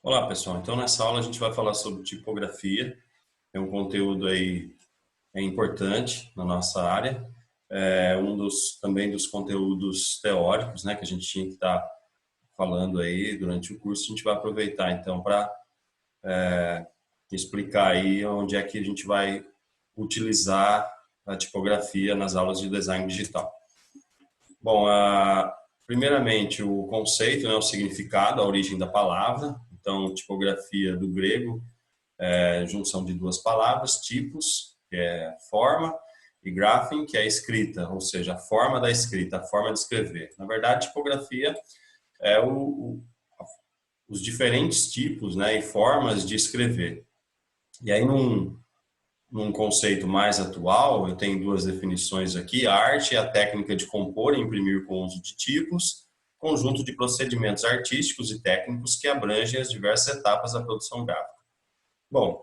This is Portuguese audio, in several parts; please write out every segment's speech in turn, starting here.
Olá, pessoal. Então, nessa aula a gente vai falar sobre tipografia. É um conteúdo aí importante na nossa área. É também dos conteúdos teóricos, né, que a gente tinha que estar falando aí durante o curso. A gente vai aproveitar, então, para explicar aí onde é que a gente vai utilizar a tipografia nas aulas de design digital. Bom, primeiramente o conceito, né, o significado, a origem da palavra. Então, tipografia do grego, junção de duas palavras, tipos, que é forma, e graphem, que é a escrita, ou seja, a forma da escrita, a forma de escrever. Na verdade, tipografia é os diferentes tipos, né, e formas de escrever. E aí, num conceito mais atual, eu tenho duas definições aqui. A arte é a técnica de compor e imprimir com o uso de tipos, conjunto de procedimentos artísticos e técnicos que abrangem as diversas etapas da produção gráfica. Bom,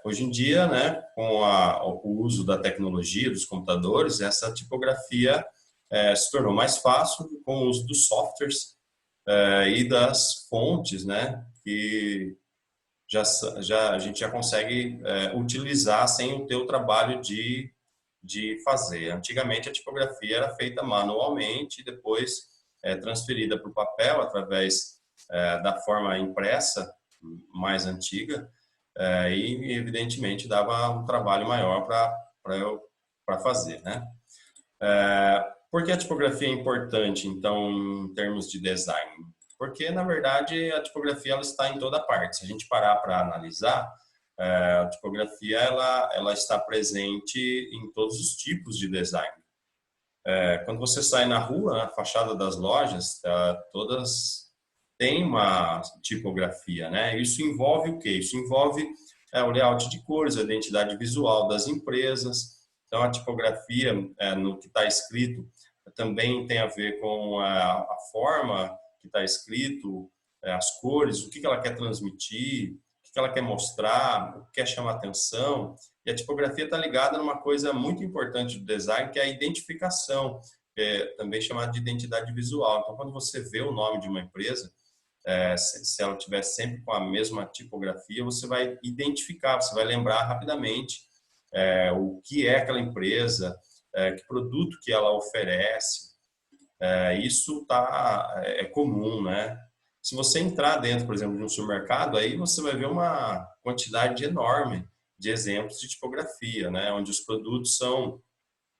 hoje em dia, né, com o uso da tecnologia, dos computadores, essa tipografia se tornou mais fácil com o uso dos softwares e das fontes, né, que a gente já consegue utilizar sem ter o trabalho de fazer. Antigamente, a tipografia era feita manualmente e depois transferida para o papel através da forma impressa mais antiga, e evidentemente dava um trabalho maior para fazer, né? Por que a tipografia é importante, então, em termos de design? Porque, na verdade, a tipografia ela está em toda parte. Se a gente parar para analisar, a tipografia ela está presente em todos os tipos de design. Quando você sai na rua, na fachada das lojas, todas têm uma tipografia, né? Isso envolve o quê? Isso envolve o layout de cores, a identidade visual das empresas. Então, a tipografia, no que está escrito, também tem a ver com a forma que está escrito, as cores, o que ela quer transmitir, o que ela quer mostrar, o que quer chamar atenção. E a tipografia está ligada numa coisa muito importante do design, que é a identificação, que é também chamada de identidade visual. Então, quando você vê o nome de uma empresa, se ela tiver sempre com a mesma tipografia, você vai identificar, você vai lembrar rapidamente o que é aquela empresa, que produto que ela oferece. Isso é comum, né? Se você entrar dentro, por exemplo, de um supermercado, aí você vai ver uma quantidade enorme de exemplos de tipografia, né? Onde os produtos são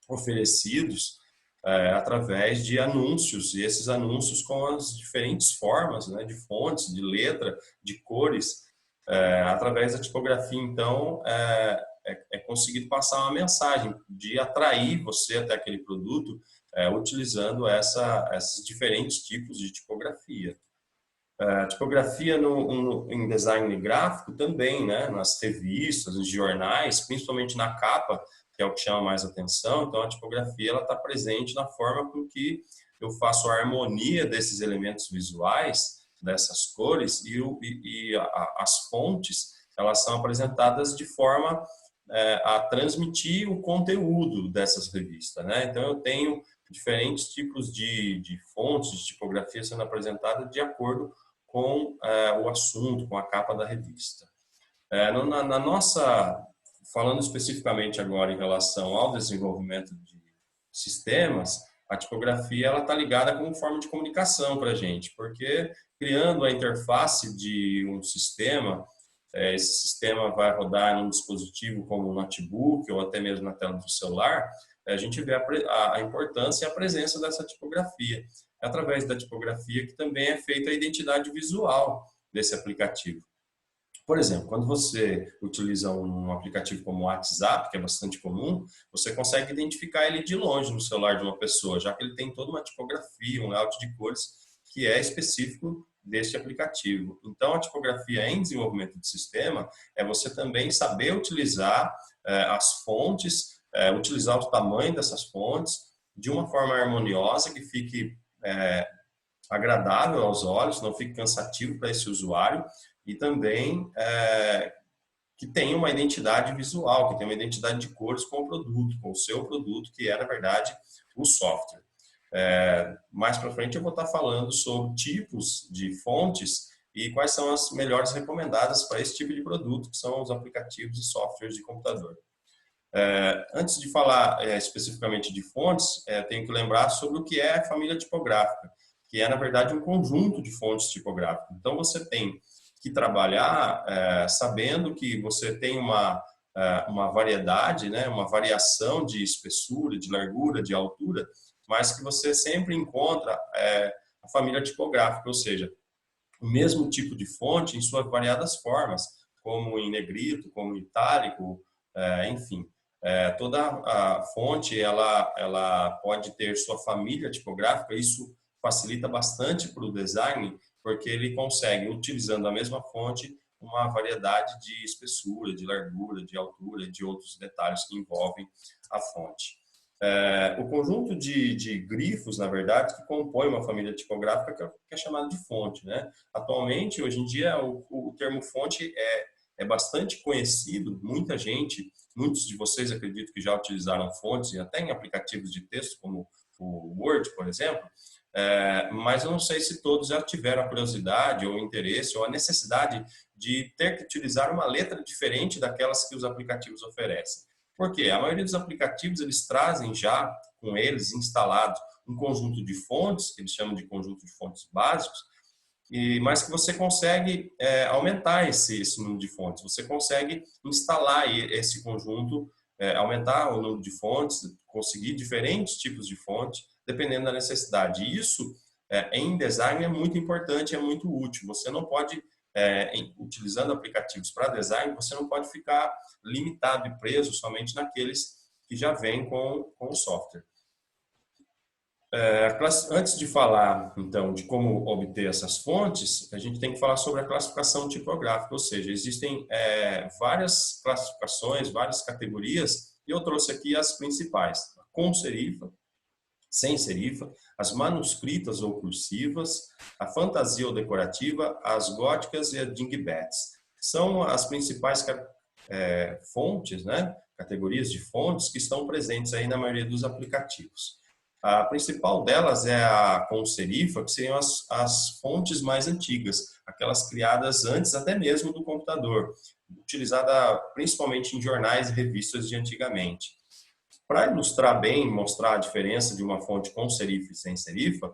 oferecidos através de anúncios, e esses anúncios com as diferentes formas, né? De fontes, de letra, de cores, através da tipografia, então, é conseguido passar uma mensagem de atrair você até aquele produto, utilizando esses diferentes tipos de tipografia. A tipografia em design gráfico também, né? Nas revistas, nos jornais, principalmente na capa, que é o que chama mais atenção. Então, a tipografia ela está presente na forma com que eu faço a harmonia desses elementos visuais, dessas cores, as fontes, elas são apresentadas de forma a transmitir o conteúdo dessas revistas, né? Então, eu tenho diferentes tipos de fontes, de tipografia sendo apresentadas de acordo com o assunto, com a capa da revista. Na nossa, falando especificamente agora em relação ao desenvolvimento de sistemas, a tipografia ela está ligada com forma de comunicação para a gente, porque criando a interface de um sistema, esse sistema vai rodar em um dispositivo como um notebook ou até mesmo na tela do celular, a gente vê a importância e a presença dessa tipografia. É através da tipografia que também é feita a identidade visual desse aplicativo. Por exemplo, quando você utiliza um aplicativo como o WhatsApp, que é bastante comum, você consegue identificar ele de longe no celular de uma pessoa, já que ele tem toda uma tipografia, um layout de cores que é específico deste aplicativo. Então, a tipografia em desenvolvimento de sistema é você também saber utilizar as fontes, utilizar o tamanho dessas fontes de uma forma harmoniosa que fique agradável aos olhos, não fique cansativo para esse usuário e também que tenha uma identidade visual, que tenha uma identidade de cores com o produto, com o seu produto, que é, na verdade, o software. Mais para frente eu vou estar falando sobre tipos de fontes e quais são as melhores recomendadas para esse tipo de produto, que são os aplicativos e softwares de computador. Antes de falar especificamente de fontes, tenho que lembrar sobre o que é a família tipográfica, que é, na verdade, um conjunto de fontes tipográficas. Então, você tem que trabalhar sabendo que você tem uma variedade, né, uma variação de espessura, de largura, de altura, mas que você sempre encontra a família tipográfica, ou seja, o mesmo tipo de fonte em suas variadas formas, como em negrito, como em itálico, enfim. Toda a fonte ela pode ter sua família tipográfica, isso facilita bastante para o design, porque ele consegue, utilizando a mesma fonte, uma variedade de espessura, de largura, de altura, de outros detalhes que envolvem a fonte. O conjunto de grifos, na verdade, que compõe uma família tipográfica que é chamada de fonte, né? Atualmente, hoje em dia, o termo fonte é bastante conhecido, muitos de vocês acredito que já utilizaram fontes, até em aplicativos de texto, como o Word, por exemplo, mas eu não sei se todos já tiveram a curiosidade ou o interesse ou a necessidade de ter que utilizar uma letra diferente daquelas que os aplicativos oferecem. Por quê? A maioria dos aplicativos, eles trazem já com eles instalados um conjunto de fontes, que eles chamam de conjunto de fontes básicos, mas que você consegue aumentar esse número de fontes. Você consegue instalar esse conjunto, aumentar o número de fontes, conseguir diferentes tipos de fonte, dependendo da necessidade. E isso, em design, é muito importante, é muito útil. Você não pode, utilizando aplicativos para design, você não pode ficar limitado e preso somente naqueles que já vêm com o software. Antes de falar, então, de como obter essas fontes, a gente tem que falar sobre a classificação tipográfica, ou seja, existem várias classificações, várias categorias, e eu trouxe aqui as principais: com serifa, sem serifa, as manuscritas ou cursivas, a fantasia ou decorativa, as góticas e as dingbats. São as principais fontes, né? Categorias de fontes que estão presentes aí na maioria dos aplicativos. A principal delas é a com serifa, que seriam as fontes mais antigas, aquelas criadas antes até mesmo do computador, utilizada principalmente em jornais e revistas de antigamente. Para ilustrar bem, mostrar a diferença de uma fonte com serifa e sem serifa,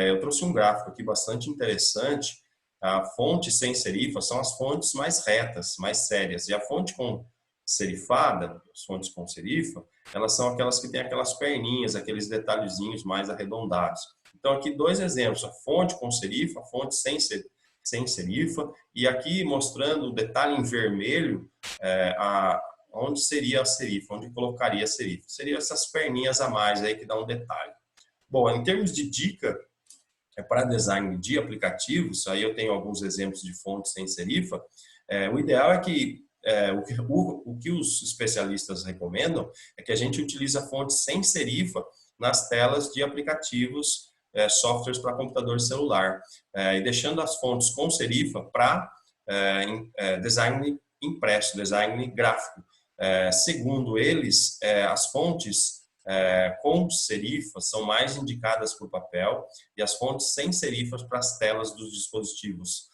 eu trouxe um gráfico aqui bastante interessante. A fonte sem serifa são as fontes mais retas, mais sérias, e a fonte com serifada, as fontes com serifa, elas são aquelas que têm aquelas perninhas, aqueles detalhezinhos mais arredondados. Então, aqui dois exemplos: a fonte com serifa, a fonte sem serifa, e aqui mostrando o detalhe em vermelho, onde seria a serifa, onde colocaria a serifa. Seriam essas perninhas a mais aí que dá um detalhe. Bom, em termos de dica, para design de aplicativos, aí eu tenho alguns exemplos de fontes sem serifa. O ideal é que o que os especialistas recomendam é que a gente utilize a fonte sem serifa nas telas de aplicativos, softwares para computador celular, e deixando as fontes com serifa para design impresso, design gráfico. Segundo eles, as fontes com serifa são mais indicadas para o papel e as fontes sem serifas para as telas dos dispositivos.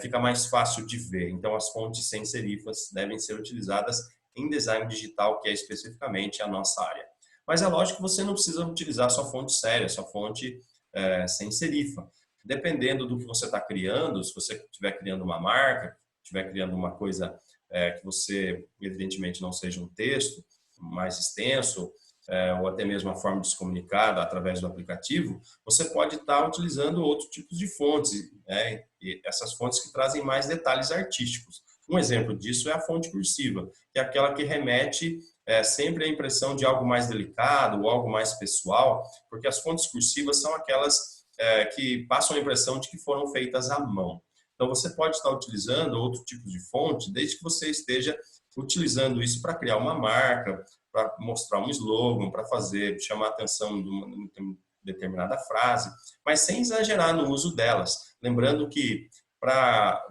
Fica mais fácil de ver. Então, as fontes sem serifas devem ser utilizadas em design digital, que é especificamente a nossa área. Mas é lógico que você não precisa utilizar sua fonte séria, sua fonte sem serifa. Dependendo do que você está criando, se você estiver criando uma marca, estiver criando uma coisa que você, evidentemente, não seja um texto mais extenso, ou até mesmo a forma de se comunicar através do aplicativo, você pode estar utilizando outros tipos de fontes, e essas fontes que trazem mais detalhes artísticos. Um exemplo disso é a fonte cursiva, que é aquela que remete sempre à impressão de algo mais delicado ou algo mais pessoal, porque as fontes cursivas são aquelas que passam a impressão de que foram feitas à mão. Então, você pode estar utilizando outro tipo de fonte, desde que você esteja utilizando isso para criar uma marca, para mostrar um slogan, para chamar a atenção de uma determinada frase, mas sem exagerar no uso delas. Lembrando que para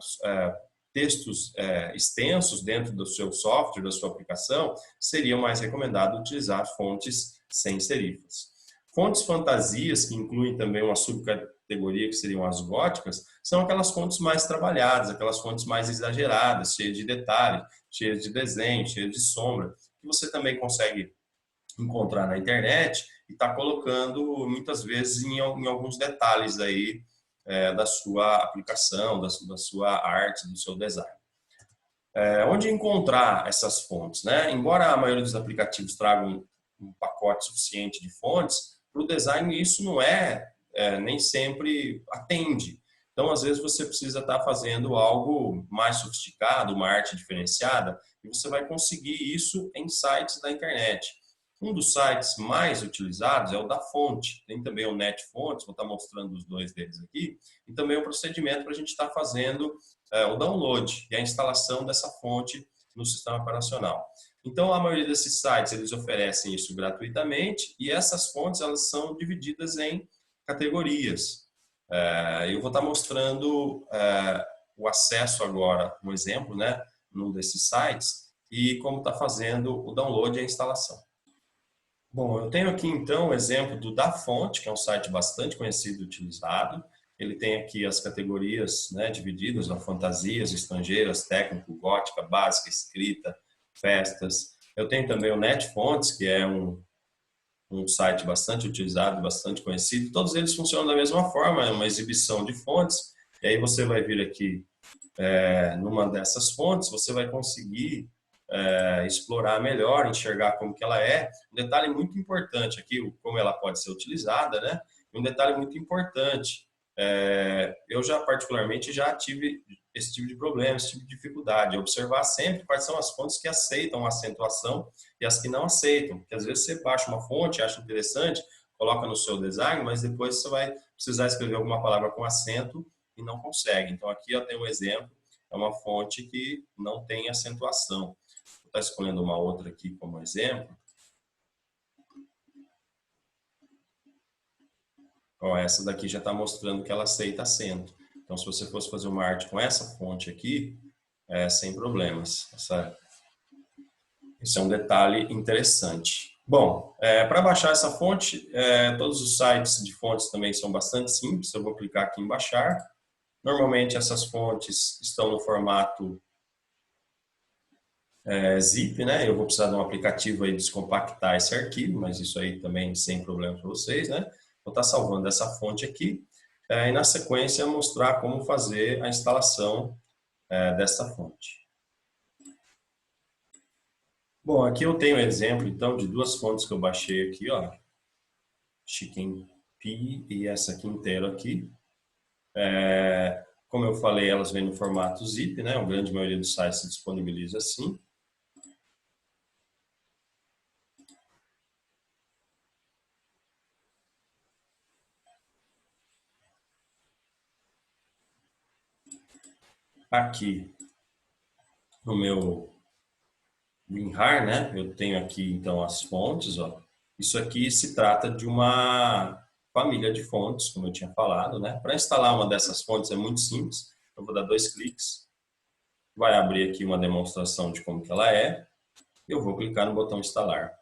textos extensos dentro do seu software, da sua aplicação, seria mais recomendado utilizar fontes sem serifas. Fontes fantasias, que incluem também uma categoria, que seriam as góticas, são aquelas fontes mais trabalhadas, aquelas fontes mais exageradas, cheias de detalhes, cheias de desenho, cheias de sombra, que você também consegue encontrar na internet e está colocando muitas vezes em alguns detalhes aí da sua aplicação, da sua arte, do seu design. Onde encontrar essas fontes, né? Embora a maioria dos aplicativos tragam um pacote suficiente de fontes, para o design isso não nem sempre atende. Então, às vezes, você precisa estar fazendo algo mais sofisticado, uma arte diferenciada, e você vai conseguir isso em sites da internet. Um dos sites mais utilizados é o da Fonte. Tem também o NetFonts, vou estar mostrando os dois deles aqui, e também o procedimento para a gente estar fazendo o download e a instalação dessa fonte no sistema operacional. Então, a maioria desses sites, eles oferecem isso gratuitamente e essas fontes, elas são divididas em categorias. Eu vou estar mostrando o acesso agora, um exemplo, né, num desses sites e como está fazendo o download e a instalação. Bom, eu tenho aqui então o exemplo do DaFonte, que é um site bastante conhecido e utilizado. Ele tem aqui as categorias, né, divididas, fantasias, estrangeiras, técnico, gótica, básica, escrita, festas. Eu tenho também o NetFonts, que é um site bastante utilizado, bastante conhecido. Todos eles funcionam da mesma forma, é uma exibição de fontes. E aí você vai vir aqui numa dessas fontes, você vai conseguir explorar melhor, enxergar como que ela é. Um detalhe muito importante aqui, como ela pode ser utilizada, né? Um detalhe muito importante, eu particularmente já tive esse tipo de problema, esse tipo de dificuldade, observar sempre quais são as fontes que aceitam a acentuação e as que não aceitam, porque às vezes você baixa uma fonte, acha interessante, coloca no seu design, mas depois você vai precisar escrever alguma palavra com acento e não consegue. Então aqui eu tenho um exemplo, é uma fonte que não tem acentuação. Vou estar escolhendo uma outra aqui como exemplo. Ó, essa daqui já está mostrando que ela aceita acento. Então, se você fosse fazer uma arte com essa fonte aqui, sem problemas. Esse é um detalhe interessante. Bom, para baixar essa fonte, todos os sites de fontes também são bastante simples. Eu vou clicar aqui em baixar. Normalmente, essas fontes estão no formato zip, né? Eu vou precisar de um aplicativo aí de descompactar esse arquivo, mas isso aí também sem problema para vocês, né? Vou estar salvando essa fonte aqui e na sequência mostrar como fazer a instalação dessa fonte. Bom, aqui eu tenho um exemplo então de duas fontes que eu baixei aqui, ó, Chicken Pea e essa Quintero aqui. Como eu falei, elas vêm no formato zip, né? A grande maioria dos sites se disponibiliza assim. Aqui no meu WinRAR, né? Eu tenho aqui então as fontes, ó. Isso aqui se trata de uma família de fontes, como eu tinha falado, né? Para instalar uma dessas fontes é muito simples. Eu vou dar 2 cliques, vai abrir aqui uma demonstração de como que ela é. Eu vou clicar no botão instalar.